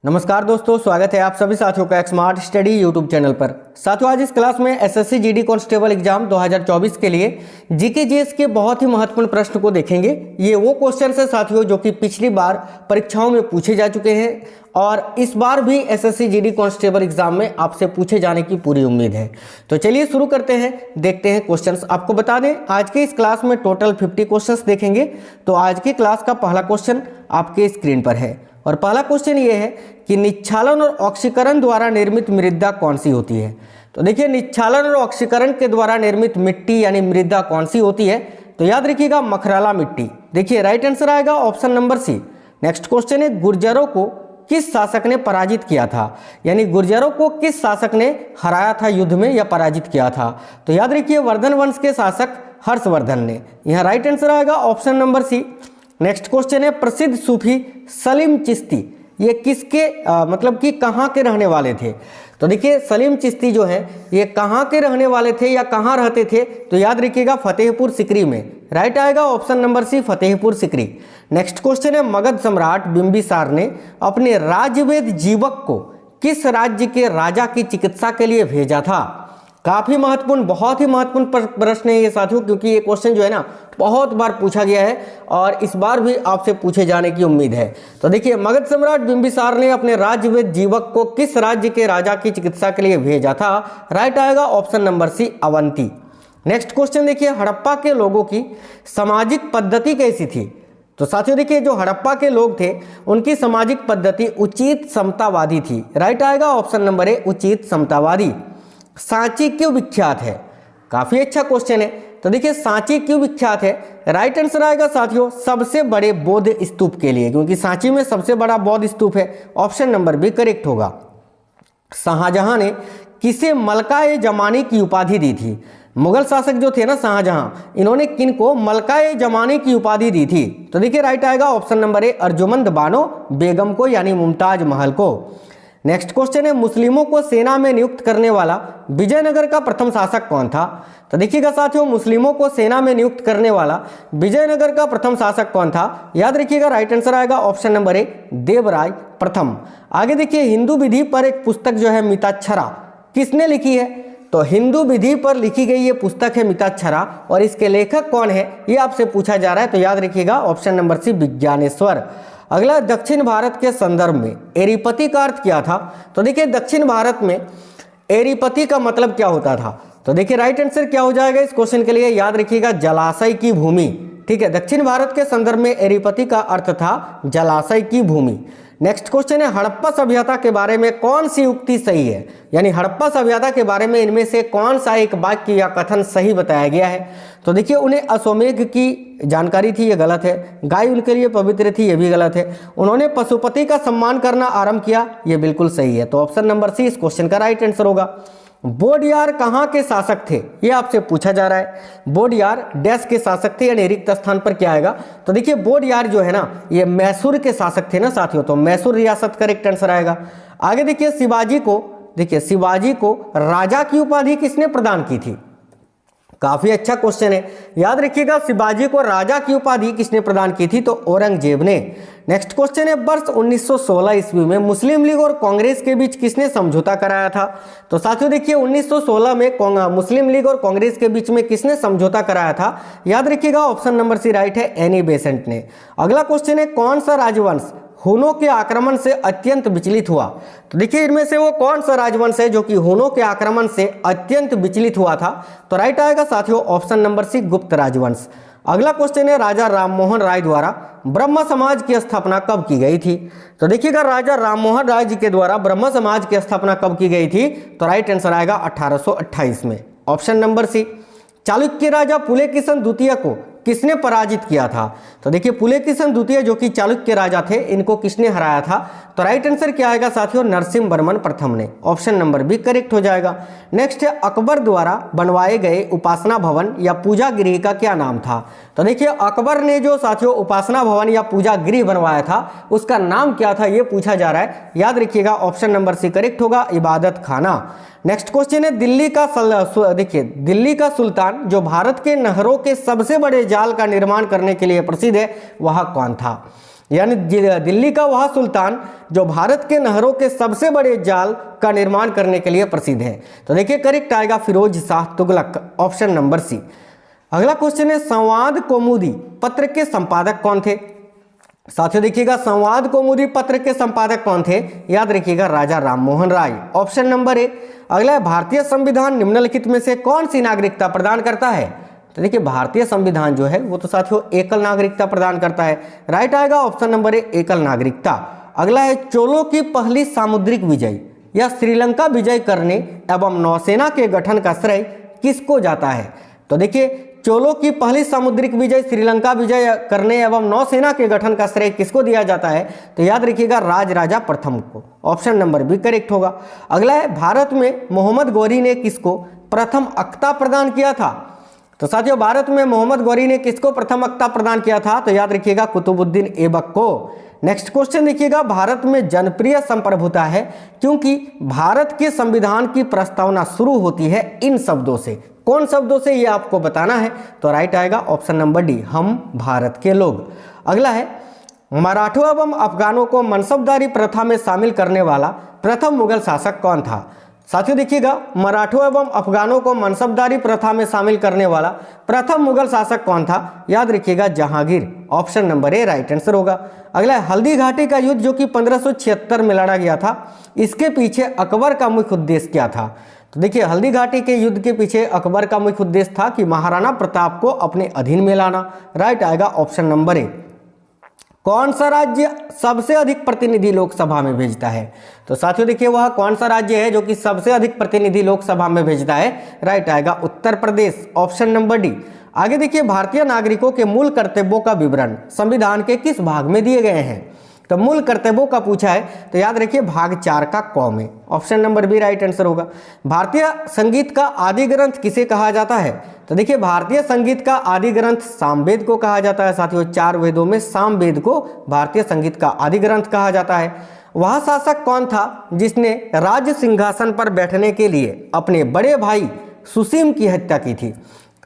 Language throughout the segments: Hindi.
नमस्कार दोस्तों, स्वागत है आप सभी साथियों का स्मार्ट स्टडी यूट्यूब चैनल पर। साथियों, आज इस क्लास में एसएससी जीडी कांस्टेबल एग्जाम 2024 के लिए जीके जीएस के बहुत ही महत्वपूर्ण प्रश्न को देखेंगे। ये वो क्वेश्चन है साथियों जो कि पिछली बार परीक्षाओं में पूछे जा चुके हैं और इस बार भी एसएससी जीडी कांस्टेबल एग्जाम में आपसे पूछे जाने की पूरी उम्मीद है। तो चलिए शुरू करते हैं, देखते हैं क्वेश्चंस। आपको बता दें, आज के इस क्लास में टोटल 50 क्वेश्चंस देखेंगे। तो आज की क्लास का पहला क्वेश्चन आपके स्क्रीन पर है और पहला क्वेश्चन ये है कि निच्छालन और ऑक्सीकरण द्वारा निर्मित मृदा कौन सी होती है। तो देखिए, निच्छालन और ऑक्सीकरण के द्वारा निर्मित मिट्टी यानी मृदा कौन सी होती है, तो याद रखिएगा मखराला मिट्टी। देखिए, राइट आंसर आएगा option number C. Next question है, गुर्जरों को किस शासक ने पराजित किया था, यानी गुर्जरों को किस शासक ने हराया था युद्ध में या पराजित किया था। तो याद रखिए वर्धन वंश के शासक हर्षवर्धन ने। यहाँ राइट आंसर आएगा option number C. Next question है, प्रसिद्ध सूफी सलीम चिश्ती ये किसके मतलब कि कहाँ के रहने वाले थे। तो देखिए, सलीम चिश्ती जो है ये कहाँ के रहने वाले थे या कहाँ रहते थे, तो याद रखिएगा फतेहपुर सिकरी में। राइट आएगा option number C, Fatehpur Sikri. Next question है, मगध सम्राट बिंबिसार ने अपने राज्यवेद जीवक को किस राज्य के राजा की चिकित्सा के लिए भेजा था। काफी महत्वपूर्ण, बहुत ही महत्वपूर्ण प्रश्न है ये साथियों, क्योंकि ये क्वेश्चन जो है ना बहुत बार पूछा गया है और इस बार भी आपसे पूछे जाने की उम्मीद है। तो देखिए, मगध सम्राट बिंबिसार ने अपने राज्यवेद जीवक को किस राज्य के राजा की चिकित्सा के लिए भेजा था। राइट आएगा option number C, Avanti. Next question देखिए, हड़प्पा के लोगों की सामाजिक पद्धति कैसी थी। तो साथियों देखिए, जो हड़प्पा के लोग थे उनकी सामाजिक पद्धति उचित समतावादी थी। राइट आएगा ऑप्शन नंबर ए, उचित समतावादी। सांची क्यों विख्यात है, काफी अच्छा क्वेश्चन है। तो देखिए, सांची क्यों विख्यात है, राइट आंसर आएगा साथियों सबसे बड़े बौद्ध स्तूप के लिए, क्योंकि सांची में सबसे बड़ा बौद्ध स्तूप है। ऑप्शन नंबर बी करेक्ट होगा। शाहजहां ने किसे मलका-ए जमानी की उपाधि दी थी। मुगल शासक जो थे ना शाहजहां, इन्होंने किनको मलका-ए जमानी की उपाधि दी थी। तो देखिए, राइट आएगा option number A, Arjumand Bano Begum को यानी मुमताज महल को। नेक्स्ट क्वेश्चन है, मुस्लिमों को सेना में नियुक्त करने वाला विजयनगर का प्रथम शासक कौन था। तो देखिएगा साथियों, मुस्लिमों को सेना में नियुक्त करने वाला विजयनगर का प्रथम शासक कौन था। याद रखिएगा राइट आंसर आएगा ऑप्शन नंबर ए, देवराय प्रथम। आगे देखिए, हिंदू विधि पर एक पुस्तक जो है मिताक्षरा किसने लिखी है। तो हिंदू विधि पर लिखी गई ये पुस्तक है मिताक्षरा और इसके लेखक कौन है ये आपसे पूछा जा रहा है। तो याद रखिएगा ऑप्शन नंबर सी, विज्ञानेश्वर। अगला, दक्षिण भारत के संदर्भ में एरीपति का अर्थ क्या था। तो देखिए, दक्षिण भारत में एरीपति का मतलब क्या होता था। तो देखिए, राइट आंसर क्या हो जाएगा इस क्वेश्चन के लिए, याद रखिएगा जलाशय की भूमि। ठीक है, दक्षिण भारत के संदर्भ में एरीपति का अर्थ था जलाशय की भूमि। नेक्स्ट क्वेश्चन है, हड़प्पा सभ्यता के बारे में कौन सी उक्ति सही है, यानी हड़प्पा सभ्यता के बारे में इनमें से कौन सा एक वाक्य या कथन सही बताया गया है। तो देखिए, उन्हें अश्वमेध की जानकारी थी, ये गलत है। गाय उनके लिए पवित्र थी, ये भी गलत है। उन्होंने पशुपति का सम्मान करना आरंभ किया, ये बिल्कुल सही है। तो ऑप्शन नंबर सी इस क्वेश्चन का राइट आंसर होगा। बोडियार कहाँ के शासक थे, ये आपसे पूछा जा रहा है। बोडियार डैश के शासक थे, यानी रिक्त स्थान पर क्या आएगा। तो देखिए, बोडियार जो है ना ये मैसूर के शासक थे ना साथियों, तो मैसूर रियासत करेक्ट आंसर आएगा। आगे देखिए, शिवाजी को राजा की उपाधि किसने प्रदान की थी। काफी अच्छा क्वेश्चन है, याद रखिएगा शिवाजी को राजा की उपाधि किसने प्रदान की थी, तो औरंगजेब ने। नेक्स्ट क्वेश्चन है, वर्ष 1916 ईस्वी में मुस्लिम लीग और कांग्रेस के बीच किसने समझौता कराया था। तो साथियों देखिए, 1916 में मुस्लिम लीग और कांग्रेस के बीच में किसने समझौता कराया था। याद रखिएगा ऑप्शन नंबर सी राइट है, एनी बेसेंट ने। अगला क्वेश्चन है, कौन सा राजवंश हुनों के आक्रमण से अत्यंत विचलित हुआ। तो देखिए, इनमें से वो कौन सा राजवंश है जो कि हुनों के आक्रमण से अत्यंत विचलित हुआ था। तो राइट आएगा साथियों ऑप्शन नंबर सी, गुप्त राजवंश। अगला क्वेश्चन है, राजा राममोहन राय द्वारा ब्रह्म समाज की स्थापना कब की गई थी। तो देखिएगा, राजा राममोहन राय जी के द्वारा ब्रह्म समाज की स्थापना कब की गई थी। तो राइट आंसर आएगा 1828 में, ऑप्शन नंबर सी। चालुक्य राजा पुलकेशिन द्वितीय को किसने पराजित किया था। तो देखिए, पुलकेशिन द्वितीय जो कि चालुक्य राजा थे, इनको किसने हराया था। तो राइट आंसर क्या आएगा साथियों, नरसिंह वर्मन प्रथम ने। ऑप्शन नंबर बी करेक्ट हो जाएगा। नेक्स्ट है, अकबर द्वारा बनवाए गए उपासना भवन या पूजा गृह का क्या नाम था। तो देखिए, अकबर ने जो साथियों उपासना भवन या पूजा गृह बनवाया था उसका नाम क्या था, ये पूछा जा रहा है। याद रखिएगा ऑप्शन नंबर सी करेक्ट होगा, इबादत खाना। नेक्स्ट क्वेश्चन है, दिल्ली का सुल्तान जो भारत के नहरों के सबसे बड़े जाल का निर्माण करने के लिए प्रसिद्ध है, वह कौन था। यानी दिल्ली का वह सुल्तान जो भारत के नहरों के सबसे बड़े जाल का निर्माण करने के लिए प्रसिद्ध है। तो देखिए करेक्ट आएगा Firoz Shah Tughlaq, option number C. अगला क्वेश्चन है संवाद कौमुदी पत्र के संपादक कौन थे। साथियों देखिएगा संवाद कौमुदी पत्र के संपादक कौन थे, याद रखिएगा राजा राममोहन राय, ऑप्शन नंबर ए। अगला है भारतीय संविधान निम्नलिखित में से कौन सी नागरिकता प्रदान करता है। तो देखिए भारतीय संविधान जो है वो तो साथियों एकल नागरिकता प्रदान करता है, राइट आएगा ऑप्शन नंबर ए एकल नागरिकता। अगला है चोलों की पहली सामुद्रिक विजय या श्रीलंका विजय करने एवं नौसेना के गठन का श्रेय किसको जाता है। तो देखिए चोलों की पहली सामुद्रिक विजय, श्रीलंका विजय करने एवं नौसेना के गठन का श्रेय किसको दिया जाता है। तो याद रखिएगा राजराजा प्रथम को, ऑप्शन नंबर बी करेक्ट होगा। अगला है भारत में मोहम्मद गौरी ने किसको प्रथम अक्ता प्रदान किया था। तो साथियों भारत में मोहम्मद गौरी ने किसको प्रथम अक्ता प्रदान किया था। तो याद रखिएगा कुतुबुद्दीन ऐबक को। नेक्स्ट क्वेश्चन देखिएगा भारत में जनप्रिय संप्रभुता है क्योंकि भारत के संविधान की प्रस्तावना शुरू होती है इन शब्दों से। कौन शब्दों से ये आपको बताना है। तो राइट आएगा ऑप्शन नंबर डी हम भारत के लोग। अगला है मराठों एवं अफगानों को मनसबदारी प्रथा में शामिल करने वाला प्रथम मुगल शासक कौन था। साथियों देखिएगा मराठों एवं अफगानों को मनसबदारी प्रथा में शामिल करने वाला प्रथम मुगल शासक कौन था। याद रखिएगा जहांगीर, ऑप्शन नंबर ए राइट आंसर होगा। अगला है हल्दी घाटी का युद्ध जो कि 1576 में लड़ा गया था, इसके पीछे अकबर का मुख्य उद्देश्य क्या था। तो देखिए हल्दी घाटी के युद्ध के पीछे अकबर का मुख्य उद्देश्य था कि महाराणा प्रताप को अपने अधीन में लाना, राइट आएगा ऑप्शन नंबर ए। कौन सा राज्य सबसे अधिक प्रतिनिधि लोकसभा में भेजता है। तो साथियों देखिए वह कौन सा राज्य है जो कि सबसे अधिक प्रतिनिधि लोकसभा में भेजता है, राइट आएगा Uttar Pradesh, option number D. आगे देखिए भारतीय नागरिकों के मूल कर्तव्यों का विवरण संविधान के किस भाग में दिए गए हैं। तो मूल कर्तव्यों का पूछा है तो याद रखिए भाग 4 का क में, option number B right answer होगा। भारतीय संगीत का आदि ग्रंथ किसे कहा जाता है। तो देखिए भारतीय संगीत का आदि ग्रंथ सामवेद को कहा जाता है। साथियों 4 वेदों में सामवेद को भारतीय संगीत का आदि ग्रंथ कहा जाता है। वह शासक कौन था जिसने राज्य सिंहासन पर बैठने के लिए अपने बड़े भाई सुसीम की हत्या की थी।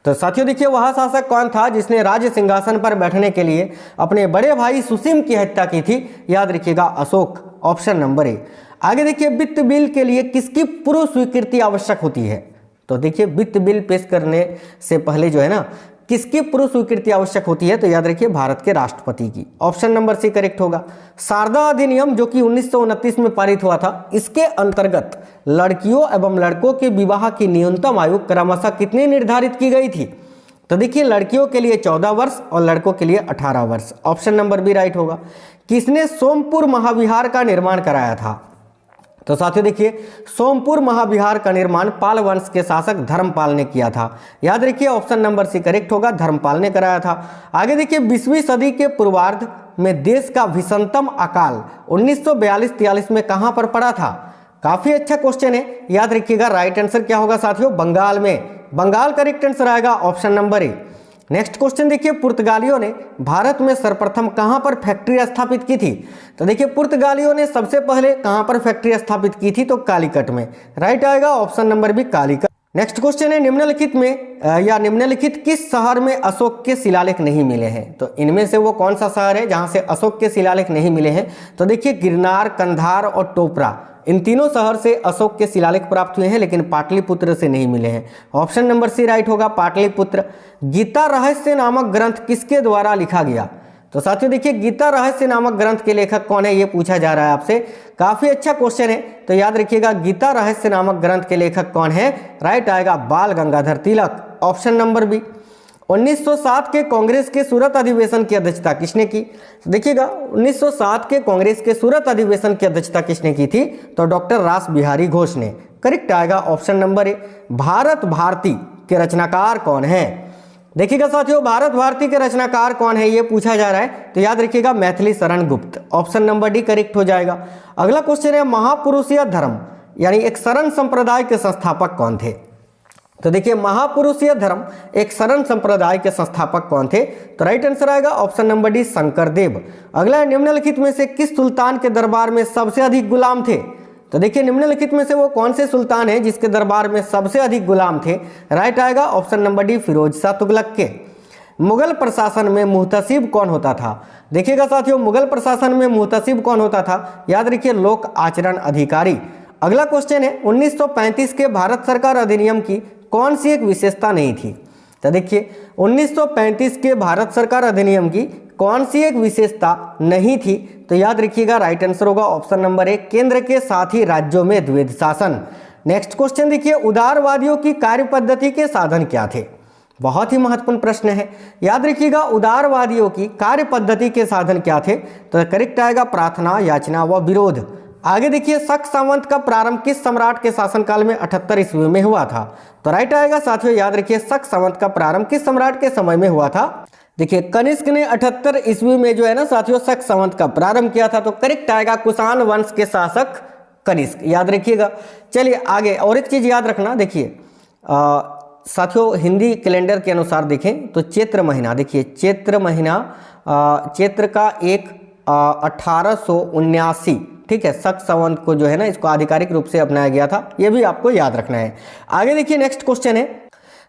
तो साथियों देखिए वह शासक कौन था जिसने राज्य सिंहासन पर बैठने के लिए अपने बड़े भाई सुसीम की हत्या की थी। याद रखिएगा अशोक, ऑप्शन नंबर ए। आगे देखिए वित्त बिल के लिए किसकी पूर्व स्वीकृति आवश्यक होती है। तो देखिए वित्त बिल पेश करने से पहले जो है ना किसकी पूर्व स्वीकृति आवश्यक होती है। तो याद रखिए भारत के राष्ट्रपति की, ऑप्शन नंबर सी करेक्ट होगा। शारदा अधिनियम जो कि 1929 में पारित हुआ था, इसके अंतर्गत लड़कियों एवं लड़कों के विवाह की न्यूनतम आयु क्रमशः कितनी निर्धारित की गई थी। तो देखिए लड़कियों के लिए 14 वर्ष और लड़कों के लिए 18 वर्ष, ऑप्शन नंबर बी राइट होगा। किसने सोमपुर महाविहार का निर्माण कराया था। तो साथियों देखिए सोमपुर महाविहार का निर्माण पाल वंश के शासक धर्मपाल ने किया था। याद रखिए ऑप्शन नंबर सी करेक्ट होगा, धर्मपाल ने कराया था। आगे देखिए 20वीं सदी के पूर्वार्ध में देश का भीषणतम अकाल 1942-43 में कहां पर पड़ा था। काफी अच्छा क्वेश्चन है, याद रखिएगा राइट आंसर क्या होगा साथियों, बंगाल में। बंगाल करेक्ट आंसर आएगा, ऑप्शन नंबर ए। नेक्स्ट क्वेश्चन देखिए पुर्तगालियों ने भारत में सर्वप्रथम कहां पर फैक्ट्री स्थापित की थी। तो देखिए पुर्तगालियों ने सबसे पहले कहां पर फैक्ट्री स्थापित की थी। तो कालीकट में, राइट आएगा option number B Calicut. Next question है निम्नलिखित में या निम्नलिखित किस शहर में अशोक के शिलालेख नहीं मिले हैं। तो इनमें से वो कौन सा शहर है जहां से अशोक के शिलालेख नहीं मिले हैं। तो देखिए गिरनार, कंधार और टोपरा, इन तीनों शहर से अशोक के शिलालेख प्राप्त हुए हैं लेकिन पाटलिपुत्र से नहीं मिले हैं। ऑप्शन नंबर सी राइट होगा पाटलिपुत्र। गीता रहस्य नामक ग्रंथ किसके द्वारा लिखा गया। तो साथियों देखिए गीता रहस्य नामक ग्रंथ के लेखक कौन है, ये पूछा जा रहा है आपसे। काफी अच्छा क्वेश्चन है, तो याद रखिएगा गीता रहस्य नामक ग्रंथ के लेखक कौन है, राइट आएगा बाल Gangadhar Tilak, option number B. 1907 के कांग्रेस के सूरत अधिवेशन की अध्यक्षता किसने की। देखिएगा 1907 के कांग्रेस के सूरत अधिवेशन की अध्यक्षता किसने की थी। तो डॉक्टर रास बिहारी घोष ने, करेक्ट आएगा option number A. Bharat Bharati के रचनाकार कौन है। देखिएगा साथियों भारत भारती के रचनाकार कौन है ये पूछा जा रहा है। तो याद रखिएगा Maithili Sharan Gupt, option number D correct हो जाएगा। अगला क्वेश्चन है महापुरुषीय धर्म यानी एक शरण संप्रदाय के संस्थापक कौन थे। तो देखिए महापुरुषीय धर्म एक शरण संप्रदाय के संस्थापक कौन थे। तो राइट आंसर आएगा ऑप्शन नंबर डी शंकरदेव। अगला निम्नलिखित में से किस सुल्तान के दरबार में सबसे अधिक गुलाम थे। तो देखिए निम्नलिखित में से वो कौन से सुल्तान हैं जिसके दरबार में सबसे अधिक गुलाम थे। राइट आएगा option number D Firoz Shah Tughlaq के। मुगल प्रशासन में मुहतसिब कौन होता था? देखिएगा साथियों, मुगल प्रशासन में मुहतसिब कौन होता था? याद रखिए, लोक आचरण अधिकारी। अगला क्वेश्चन है, 1935 के भारत सरकार अधिनियम की कौन सी एक विशेषता नहीं थी? तो देखिए, 1935 के भारत सरकार अधिनियम की कौन सी एक विशेषता नहीं थी? तो याद रखिएगा, राइट आंसर होगा ऑप्शन नंबर 1, केंद्र के साथ ही राज्यों में द्वैध शासन। नेक्स्ट क्वेश्चन देखिए, उदारवादियों की कार्य पद्धति के साधन क्या थे? बहुत ही महत्वपूर्ण प्रश्न है। याद रखिएगा, उदारवादियों की कार्य पद्धति के साधन क्या थे? तो करेक्ट आएगा प्रार्थना, याचना व विरोध। आगे देखिए, शक सावंत का प्रारंभ किस सम्राट के शासनकाल में 78 ईस्वी में हुआ था? तो राइट आएगा साथियों, याद रखिए, शक सावंत का प्रारंभ किस सम्राट के समय में हुआ था? देखिए, कनिष्क ने 78 ईस्वी में जो है ना साथियों शक सावंत का प्रारंभ किया था। तो करेक्ट आएगा कुषाण वंश के शासक कनिष्क, याद रखिएगा। चलिए आगे, और एक चीज याद रखना, देखिए साथियों, हिंदी कैलेंडर के अनुसार देखें तो चैत्र महीना, देखिए चैत्र महीना, चैत्र का एक 1879, ठीक है, शक सावंत को जो है ना इसको आधिकारिक रूप से अपनाया गया था। ये भी आपको याद रखना है। आगे देखिए, नेक्स्ट क्वेश्चन है,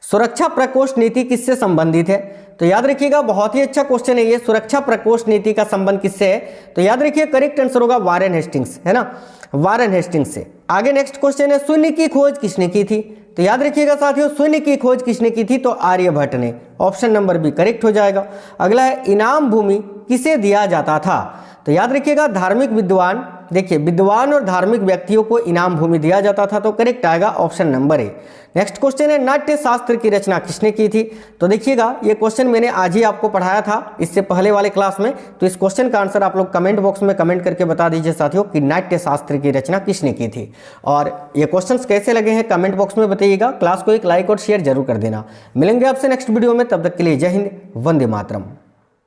सुरक्षा प्रकोष्ठ नीति किससे संबंधित है? तो याद रखिएगा, बहुत ही अच्छा क्वेश्चन है ये, सुरक्षा प्रकोष्ठ नीति का संबंध किससे है? तो याद रखिए, करेक्ट आंसर होगा वारेन हेस्टिंग्स, है ना, वारेन हेस्टिंग्स से। आगे नेक्स्ट क्वेश्चन है, शून्य की खोज किसने की थी? तो याद रखिएगा साथियों, शून्य की खोज किसने की थी? तो आर्यभट्ट ने, ऑप्शन नंबर बी करेक्ट हो जाएगा। अगला है, इनाम भूमि किसे दिया जाता था? तो याद रखिएगा, धार्मिक विद्वान, देखिए विद्वान और धार्मिक व्यक्तियों को इनाम भूमि दिया जाता था। तो करेक्ट आएगा ऑप्शन नंबर ए। नेक्स्ट क्वेश्चन है, नाट्य शास्त्र की रचना किसने की थी? तो देखिएगा, ये क्वेश्चन मैंने आज ही आपको पढ़ाया था इससे पहले वाले क्लास में। तो इस क्वेश्चन का आंसर आप लोग कमेंट बॉक्स में कमेंट करके बता दीजिए साथियों कि नाट्य शास्त्र की रचना किसने की थी। और ये क्वेश्चंस कैसे लगे हैं कमेंट बॉक्स में बताइएगा। क्लास को एक लाइक और शेयर जरूर कर देना। मिलेंगे आपसे नेक्स्ट वीडियो में, तब तक के लिए जय हिंद, वंदे मातरम।